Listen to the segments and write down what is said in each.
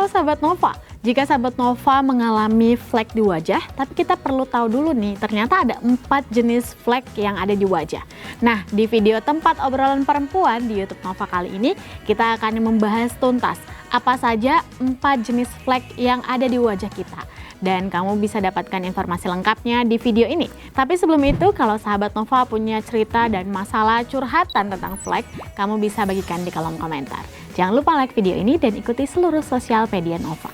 Halo sahabat Nova, jika sahabat Nova mengalami flek di wajah, tapi kita perlu tahu dulu nih, ternyata ada 4 jenis flek yang ada di wajah. Nah, di video tempat obrolan perempuan di YouTube Nova kali ini, kita akan membahas tuntas apa saja 4 jenis flek yang ada di wajah kita. Dan kamu bisa dapatkan informasi lengkapnya di video ini. Tapi sebelum itu, kalau sahabat Nova punya cerita dan masalah curhatan tentang flek, kamu bisa bagikan di kolom komentar. Jangan lupa like video ini dan ikuti seluruh sosial media Nova.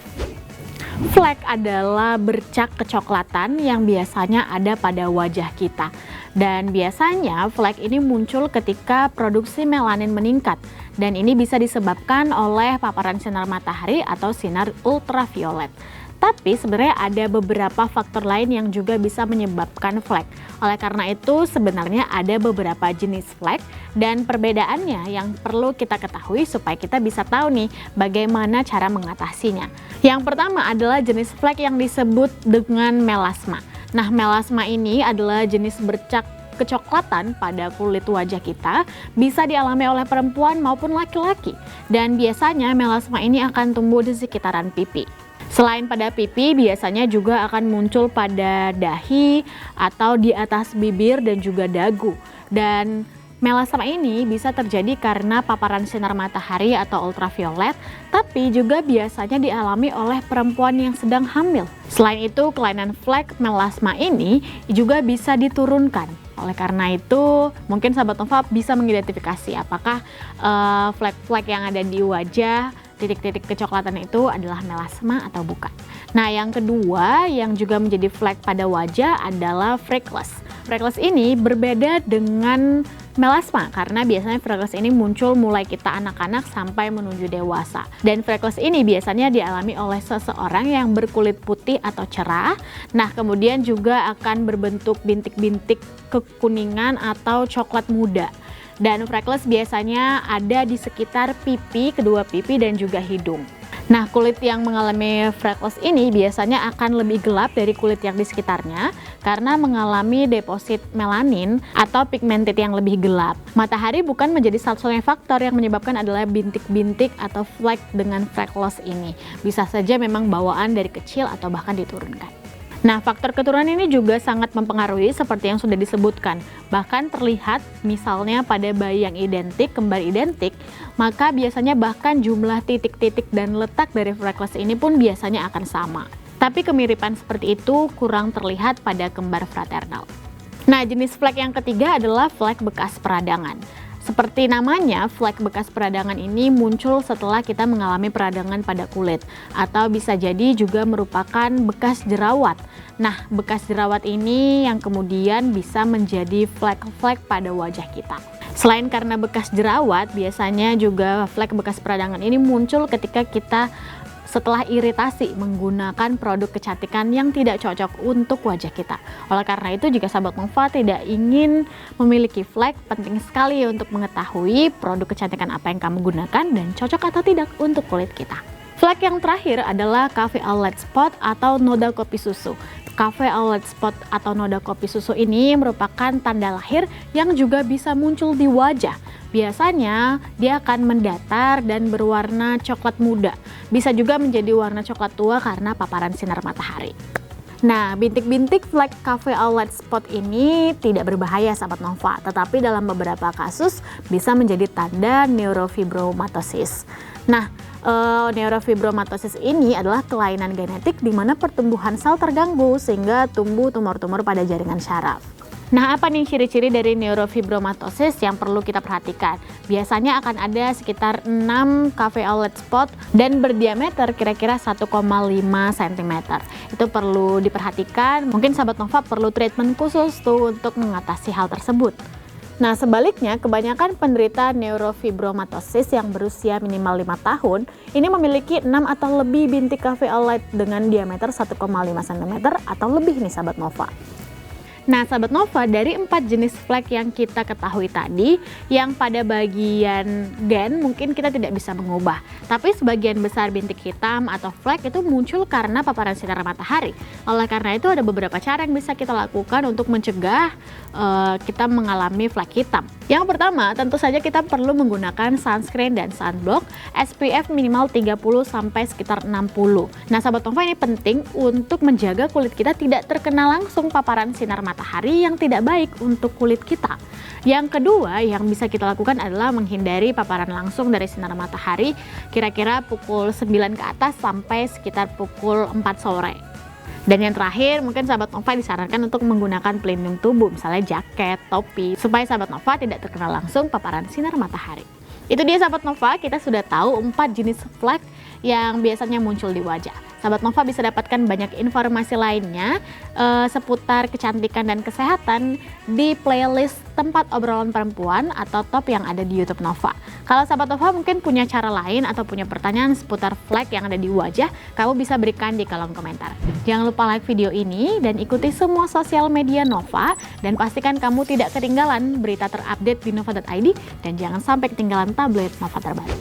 Flek adalah bercak kecoklatan yang biasanya ada pada wajah kita. Dan biasanya flek ini muncul ketika produksi melanin meningkat. Dan ini bisa disebabkan oleh paparan sinar matahari atau sinar ultraviolet. Tapi sebenarnya ada beberapa faktor lain yang juga bisa menyebabkan flek. Oleh karena itu sebenarnya ada beberapa jenis flek dan perbedaannya yang perlu kita ketahui supaya kita bisa tahu nih bagaimana cara mengatasinya. Yang pertama adalah jenis flek yang disebut dengan melasma. Nah, melasma ini adalah jenis bercak kecoklatan pada kulit wajah kita, bisa dialami oleh perempuan maupun laki-laki. Dan biasanya melasma ini akan tumbuh di sekitaran pipi. Selain pada pipi, biasanya juga akan muncul pada dahi atau di atas bibir dan juga dagu. Dan melasma ini bisa terjadi karena paparan sinar matahari atau ultraviolet, tapi juga biasanya dialami oleh perempuan yang sedang hamil. Selain itu, kelainan flek melasma ini juga bisa diturunkan. Oleh karena itu, mungkin sahabat Nova bisa mengidentifikasi apakah flek-flek yang ada di wajah, titik-titik kecoklatan itu adalah melasma atau bukan. Nah, yang kedua yang juga menjadi flek pada wajah adalah freckles. Freckles ini berbeda dengan melasma karena biasanya freckles ini muncul mulai kita anak-anak sampai menuju dewasa. Dan freckles ini biasanya dialami oleh seseorang yang berkulit putih atau cerah. Nah, kemudian juga akan berbentuk bintik-bintik kekuningan atau coklat muda. Dan freckles biasanya ada di sekitar pipi, kedua pipi dan juga hidung. Nah, kulit yang mengalami freckles ini biasanya akan lebih gelap dari kulit yang di sekitarnya karena mengalami deposit melanin atau pigmented yang lebih gelap. Matahari bukan menjadi satu-satunya faktor yang menyebabkan adalah bintik-bintik atau flek dengan freckles ini. Bisa saja memang bawaan dari kecil atau bahkan diturunkan. Nah, faktor keturunan ini juga sangat mempengaruhi seperti yang sudah disebutkan. Bahkan terlihat misalnya pada bayi yang identik, kembar identik, maka biasanya bahkan jumlah titik-titik dan letak dari freckles ini pun biasanya akan sama. Tapi kemiripan seperti itu kurang terlihat pada kembar fraternal. Nah, jenis flek yang ketiga adalah flek bekas peradangan. Seperti namanya, flek bekas peradangan ini muncul setelah kita mengalami peradangan pada kulit atau bisa jadi juga merupakan bekas jerawat. Nah, bekas jerawat ini yang kemudian bisa menjadi flek-flek pada wajah kita. Selain karena bekas jerawat, biasanya juga flek bekas peradangan ini muncul ketika kita setelah iritasi menggunakan produk kecantikan yang tidak cocok untuk wajah kita. Oleh karena itu, jika sahabat Nova tidak ingin memiliki flek, penting sekali untuk mengetahui produk kecantikan apa yang kamu gunakan dan cocok atau tidak untuk kulit kita. Flek yang terakhir adalah cafe outlet spot atau noda kopi susu. Cafe outlet spot atau noda kopi susu ini merupakan tanda lahir yang juga bisa muncul di wajah. Biasanya dia akan mendatar dan berwarna coklat muda. Bisa juga menjadi warna coklat tua karena paparan sinar matahari. Nah, bintik-bintik flek cafe outlet spot ini tidak berbahaya sahabat Nova, tetapi dalam beberapa kasus bisa menjadi tanda neurofibromatosis. Nah, neurofibromatosis ini adalah kelainan genetik di mana pertumbuhan sel terganggu sehingga tumbuh tumor-tumor pada jaringan syaraf. Nah, apa nih ciri-ciri dari neurofibromatosis yang perlu kita perhatikan? Biasanya akan ada sekitar 6 cafe outlet spot dan berdiameter kira-kira 1,5 cm. Itu perlu diperhatikan. Mungkin sahabat Nova perlu treatment khusus tuh untuk mengatasi hal tersebut. Nah, sebaliknya kebanyakan penderita neurofibromatosis yang berusia minimal 5 tahun ini memiliki 6 atau lebih bintik cafe outlet dengan diameter 1,5 cm atau lebih nih sahabat Nova. Nah, sahabat Nova, dari 4 jenis flek yang kita ketahui tadi, yang pada bagian gen mungkin kita tidak bisa mengubah. Tapi sebagian besar bintik hitam atau flek itu muncul karena paparan sinar matahari. Oleh karena itu ada beberapa cara yang bisa kita lakukan untuk mencegah kita mengalami flek hitam. Yang pertama, tentu saja kita perlu menggunakan sunscreen dan sunblock SPF minimal 30 sampai sekitar 60. Nah, sahabat Nova, ini penting untuk menjaga kulit kita tidak terkena langsung paparan sinar matahari yang tidak baik untuk kulit kita. Yang kedua yang bisa kita lakukan adalah menghindari paparan langsung dari sinar matahari kira-kira pukul 9 ke atas sampai sekitar pukul 4 sore. Dan yang terakhir, mungkin sahabat Nova disarankan untuk menggunakan pelindung tubuh, misalnya jaket, topi, supaya sahabat Nova tidak terkena langsung paparan sinar matahari. Itu dia sahabat Nova, kita sudah tahu 4 jenis flek yang biasanya muncul di wajah. Sahabat Nova bisa dapatkan banyak informasi lainnya seputar kecantikan dan kesehatan di playlist tempat obrolan perempuan atau top yang ada di YouTube Nova. Kalau sahabat Nova mungkin punya cara lain atau punya pertanyaan seputar flek yang ada di wajah, kamu bisa berikan di kolom komentar. Jangan lupa like video ini dan ikuti semua sosial media Nova, dan pastikan kamu tidak ketinggalan berita terupdate di nova.id, dan jangan sampai ketinggalan tablet Nova terbaru.